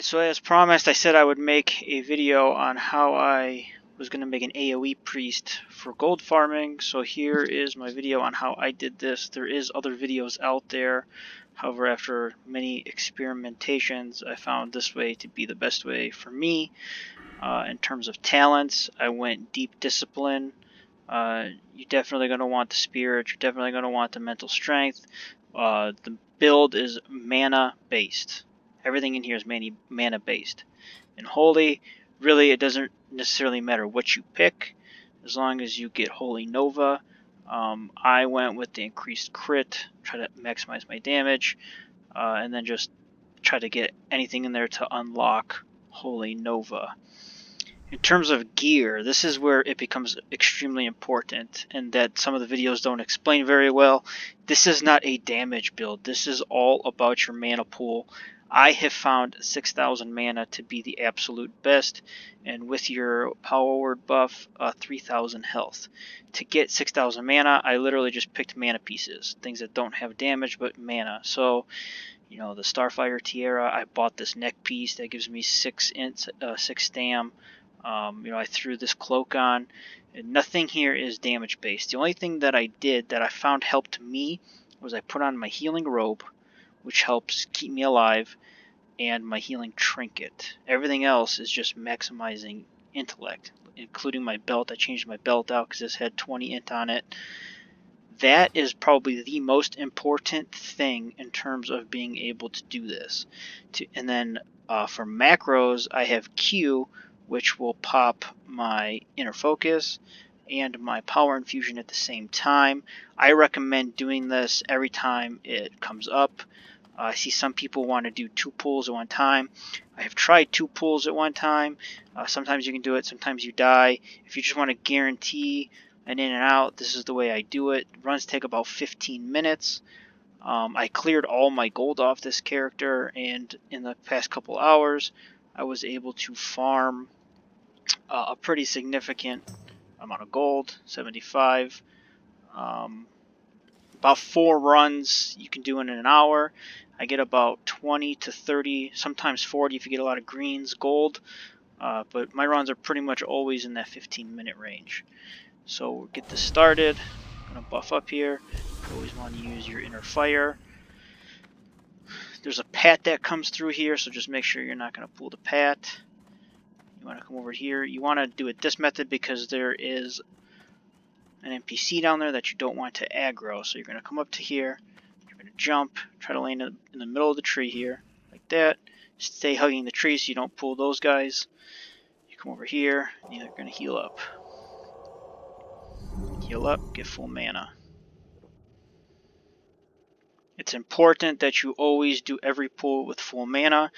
Alright, so as promised, I said I would make a video on how I was going to make an AOE priest for gold farming. So here is my video on how I did this. There is other videos out there. However, after many experimentations, I found this way to be the best way for me. In terms of talents, I went deep discipline. You're definitely going to want the spirit. You're definitely going to want the mental strength. The build is mana based. Everything in here is mana based. And holy, really, it doesn't necessarily matter what you pick, as long as you get Holy Nova. I went with the increased crit, try to maximize my damage, and then just try to get anything in there to unlock Holy Nova. In terms of gear, this is where it becomes extremely important, and that some of the videos don't explain very well. This is not a damage build. This is all about your mana pool. I have found 6,000 mana to be the absolute best, and with your power word buff, 3,000 health. To get 6,000 mana, I literally just picked mana pieces, things that don't have damage but mana. So, you know, the Starfire Tiara, I bought this neck piece that gives me 6 stam. I threw this cloak on. And nothing here is damage based. The only thing that I did that I found helped me was I put on my healing robe, which helps keep me alive, and my healing trinket. Everything else is just maximizing intellect, including my belt. I changed my belt out because this had 20 int on it. That is probably the most important thing in terms of being able to do this. And then for macros, I have Q, which will pop my inner focus and my power infusion at the same time. I recommend doing this every time it comes up. I see some people want to do 2 pulls at one time. I have tried 2 pulls at one time. Sometimes you can do it, sometimes you die. If you just want to guarantee an in and out, this is the way I do it. Runs take about 15 minutes. I cleared all my gold off this character, and in the past couple hours, I was able to farm a pretty significant amount of gold, 75. About 4 runs you can do in an hour. I get about 20 to 30, sometimes 40 if you get a lot of greens, gold. But my runs are pretty much always in that 15-minute range. So we'll get this started. I'm going to buff up here. You always want to use your inner fire. There's a pat that comes through here, so just make sure you're not going to pull the pat. You want to come over here. You want to do it this method because there is an NPC down there that you don't want to aggro. So you're going to come up to here. You're going to jump. Try to land in the middle of the tree here, like that. Stay hugging the tree so you don't pull those guys. You come over here, and you're going to heal up. Heal up, get full mana. It's important that you always do every pull with full mana.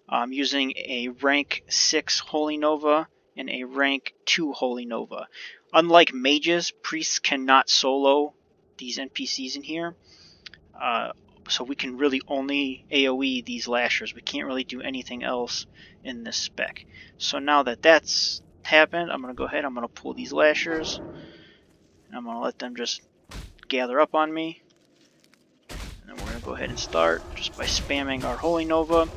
I'm using a rank 6 Holy Nova and a rank 2 Holy Nova. Unlike mages, priests cannot solo these NPCs in here. So we can really only AoE these lashers. We can't really do anything else in this spec. So now that that's happened, I'm going to go ahead, I'm going to pull these lashers. And I'm going to let them just gather up on me. And then we're going to go ahead and start just by spamming our Holy Nova.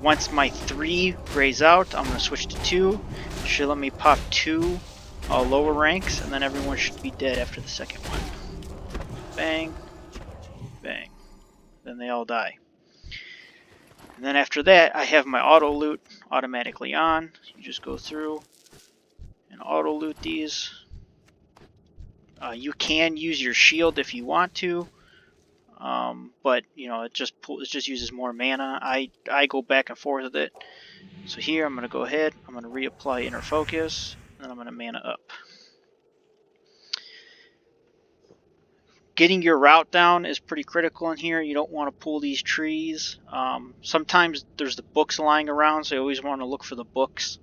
Once my 3 grays out, I'm going to switch to 2. It should let me pop 2 lower ranks, and then everyone should be dead after the second one. Bang, bang. Then they all die. And then after that, I have my auto loot automatically on. You just go through and auto loot these. You can use your shield if you want to, but you know it just uses more mana. I go back and forth with it. So here I'm going to go ahead. I'm going to reapply inner focus, and I'm going to mana up. Getting your route down is pretty critical in here. You don't want to pull these trees. Sometimes there's the books lying around, so you always want to look for the books.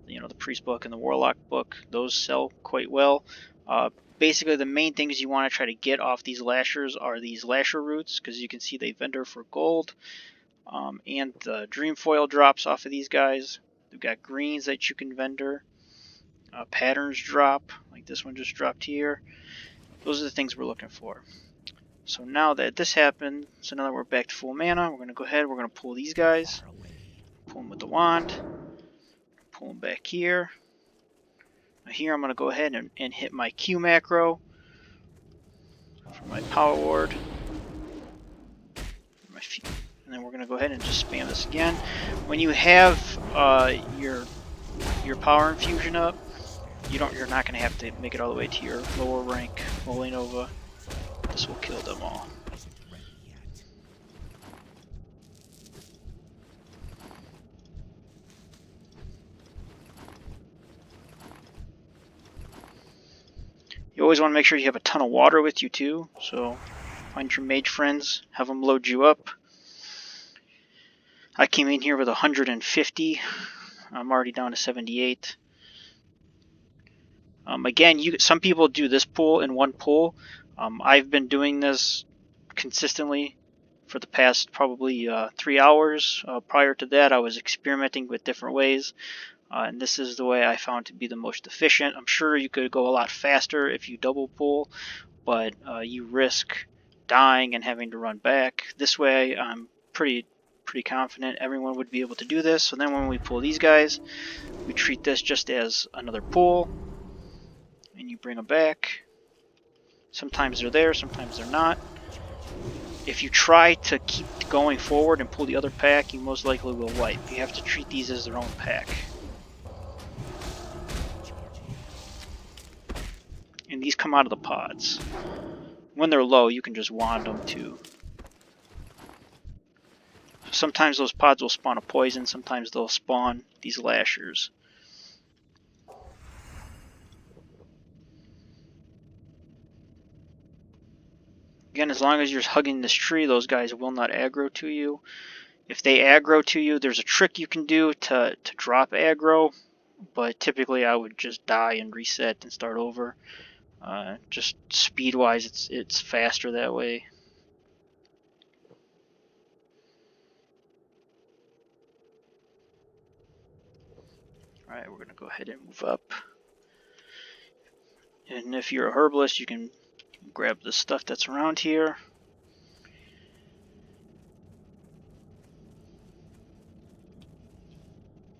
You know, the priest book and the warlock book. Those sell quite well. Basically, the main things you want to try to get off these lashers are these lasher roots, because you can see they vendor for gold. And the dream foil drops off of these guys. They've got greens that you can vendor. Patterns drop, like this one just dropped here. Those are the things we're looking for. So now that this happened, so now that we're back to full mana, we're going to go ahead, we're going to pull these guys. pull them with the wand. Pull them back here. Now here I'm going to go ahead and hit my Q macro for my power ward. And then we're going to go ahead and just spam this again. When you have your power infusion up, you're not going to have to make it all the way to your lower rank Holy Nova. This will kill them all. You always want to make sure you have a ton of water with you too, so find your mage friends, have them load you up. I came in here with 150. I'm already down to 78. Again, some people do this pull in one pull. I've been doing this consistently for the past probably 3 hours. Prior to that, I was experimenting with different ways, and this is the way I found to be the most efficient. I'm sure you could go a lot faster if you double pull, but you risk dying and having to run back. This way, I'm pretty confident everyone would be able to do this. So then when we pull these guys, we treat this just as another pull, and you bring them back. Sometimes they're there, sometimes they're not. If you try to keep going forward and pull the other pack, you most likely will wipe. You have to treat these as their own pack. And these come out of the pods. When they're low, you can just wand them too. Sometimes those pods will spawn a poison, sometimes they'll spawn these lashers. Again, as long as you're hugging this tree, those guys will not aggro to you. If they aggro to you, there's a trick you can do to drop aggro, but typically I would just die and reset and start over. Just speed-wise, it's faster that way. Alright, we're going to go ahead and move up. And if you're a herbalist, you can grab the stuff that's around here.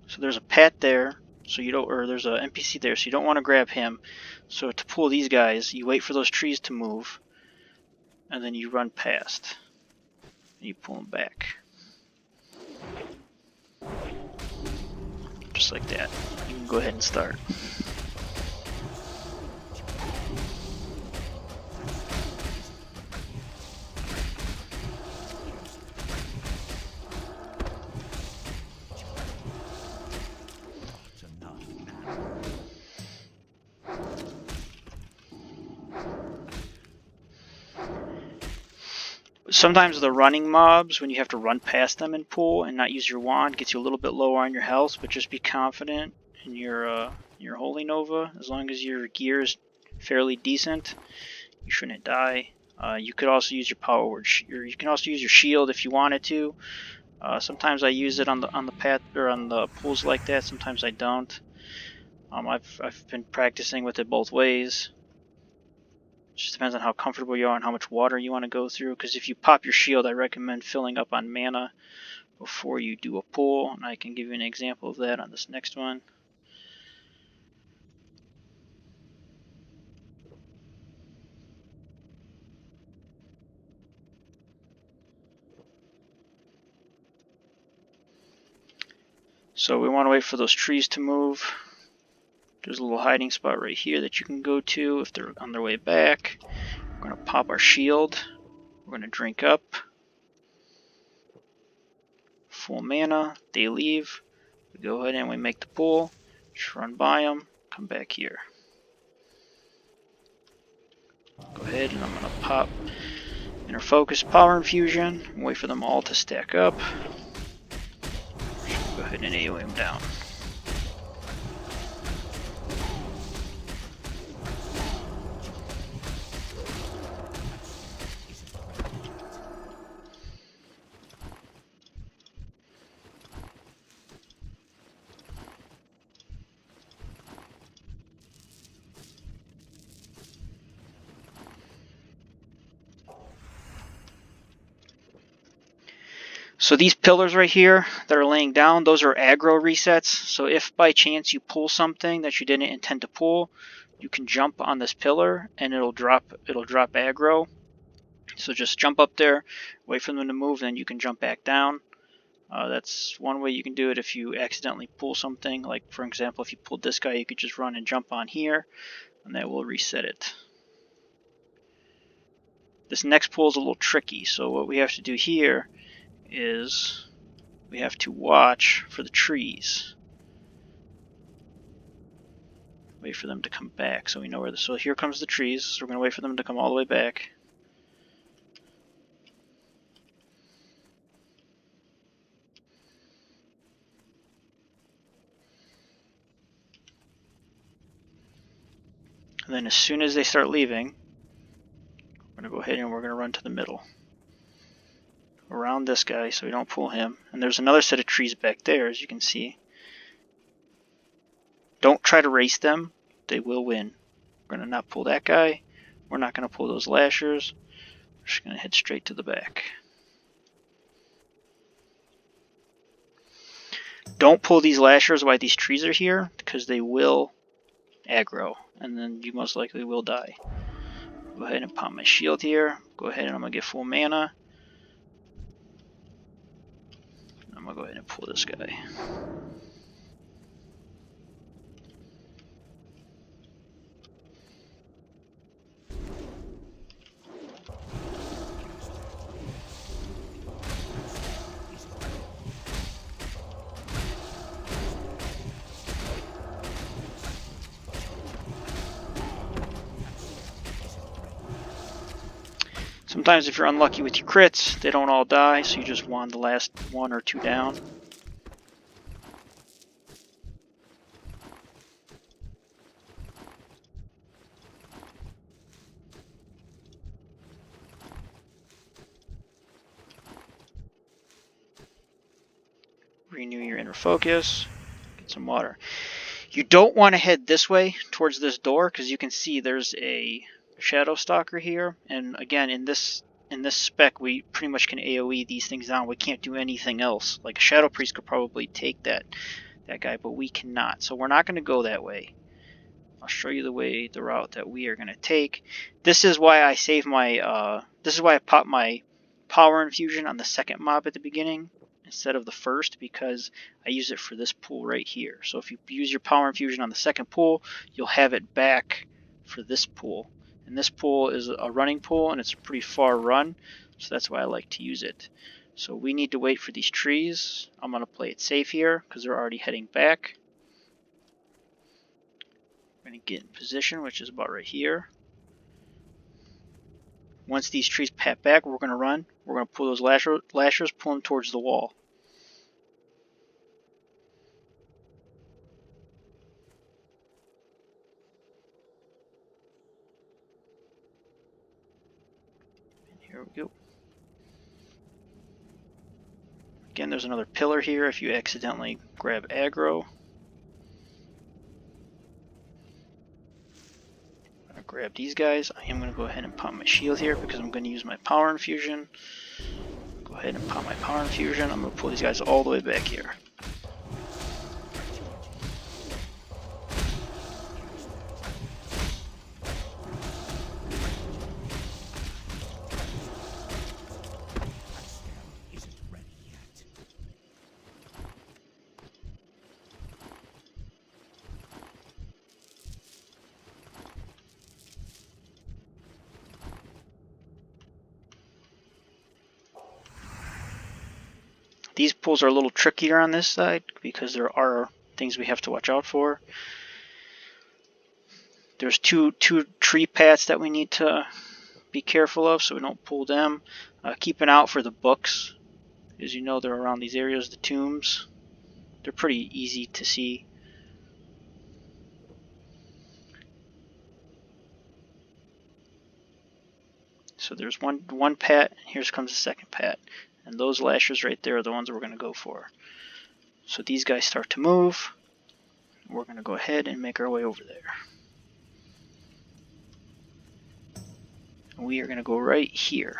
So there's a pet there, so you don't, or there's an NPC there, so you don't want to grab him. So to pull these guys, you wait for those trees to move, and then you run past. And you pull them back. Just like that. You can go ahead and start. Sometimes the running mobs, when you have to run past them and pull and not use your wand, gets you a little bit lower on your health, but just be confident in your Holy Nova. As long as your gear is fairly decent, you shouldn't die. You could also use your power word. You can also use your shield if you wanted to. Sometimes I use it on the path or on the pools like that. Sometimes I don't. I've been practicing with it both ways. Just depends on how comfortable you are and how much water you want to go through. Because if you pop your shield, I recommend filling up on mana before you do a pull. And I can give you an example of that on this next one. So we want to wait for those trees to move. There's a little hiding spot right here that you can go to if they're on their way back. We're going to pop our shield. We're going to drink up. Full mana. They leave. We go ahead and we make the pull. Just run by them. Come back here. Go ahead and I'm going to pop Inner Focus Power Infusion. Wait for them all to stack up. Go ahead and AOE them down. So these pillars right here that are laying down, those are aggro resets. So if by chance you pull something that you didn't intend to pull, you can jump on this pillar and it'll drop aggro. So just jump up there, wait for them to move, then you can jump back down. That's one way you can do it if you accidentally pull something. Like for example, if you pulled this guy, you could just run and jump on here, and that will reset it. This next pull is a little tricky, so what we have to do here is we have to watch for the trees. Wait for them to come back so we know where so here comes the trees, so we're going to wait for them to come all the way back. And then as soon as they start leaving, we're going to go ahead and we're going to run to the middle. Around this guy so we don't pull him. And there's another set of trees back there, as you can see. Don't try to race them. They will win. We're going to not pull that guy. We're not going to pull those lashers. We're just going to head straight to the back. Don't pull these lashers while these trees are here, because they will aggro, and then you most likely will die. Go ahead and pop my shield here. Go ahead and I'm going to get full mana. I'm going to go ahead and pull this guy. Sometimes if you're unlucky with your crits, they don't all die, so you just wand the last one or two down. Renew your inner focus. Get some water. You don't want to head this way towards this door because you can see there's a Shadow Stalker here, and again in this spec we pretty much can AOE these things down. We can't do anything else. Like a Shadow Priest could probably take that guy, but we cannot. So we're not going to go that way. I'll show you the route that we are going to take. This is why I save my this is why I pop my power infusion on the second mob at the beginning instead of the first, because I use it for this pool right here. So if you use your power infusion on the second pool, you'll have it back for this pool. And this pool is a running pool, and it's a pretty far run, so that's why I like to use it. So we need to wait for these trees. I'm going to play it safe here because they're already heading back. We're going to get in position, which is about right here. Once these trees pat back, we're going to run. We're going to pull those lashers, pull them towards the wall. And here we go. Again, there's another pillar here if you accidentally grab aggro. I'm going to grab these guys. I am going to go ahead and pop my shield here because I'm going to use my power infusion. Go ahead and pop my power infusion. I'm going to pull these guys all the way back here. These pulls are a little trickier on this side because there are things we have to watch out for. There's two tree paths that we need to be careful of so we don't pull them. Keep an eye out for the books. As you know, they're around these areas, the tombs. They're pretty easy to see. So there's one pat, and here comes the second pat. And those lashers right there are the ones we're going to go for. So these guys start to move. We're going to go ahead and make our way over there. And we are going to go right here.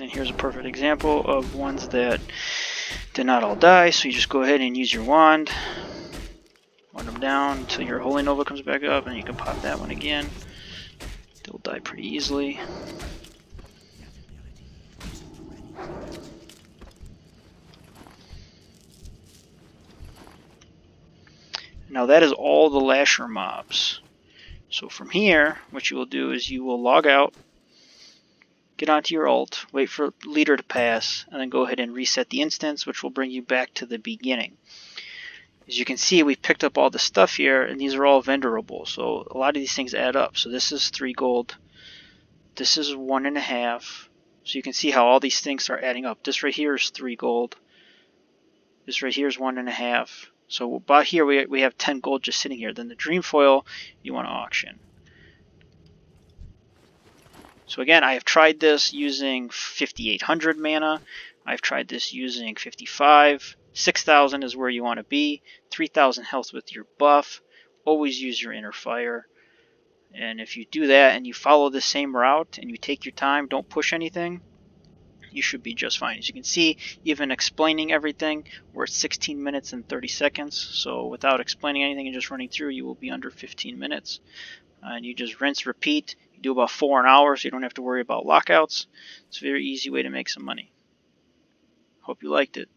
And here's a perfect example of ones that did not all die, so you just go ahead and use your wand. Wind them down until your Holy Nova comes back up, and you can pop that one again. They'll die pretty easily. Now that is all the Lasher mobs. So from here, what you will do is you will log out, get onto your ult, wait for leader to pass, and then go ahead and reset the instance, which will bring you back to the beginning. As you can see, we picked up all the stuff here, and these are all vendorable, so a lot of these things add up. So this is 3 gold, this is 1.5, so you can see how all these things are adding up. This right here is 3 gold, this right here is 1.5. So about here we have 10 gold just sitting here. Then the dream foil you want to auction. So again, I have tried this using 5,800 mana. I've tried this using 55. 6,000 is where you want to be. 3,000 health with your buff. Always use your inner fire. And if you do that and you follow the same route and you take your time, don't push anything, you should be just fine. As you can see, even explaining everything, we're at 16 minutes and 30 seconds. So without explaining anything and just running through, you will be under 15 minutes. And you just rinse, repeat. You do about 4 an hour, so you don't have to worry about lockouts. It's a very easy way to make some money. Hope you liked it.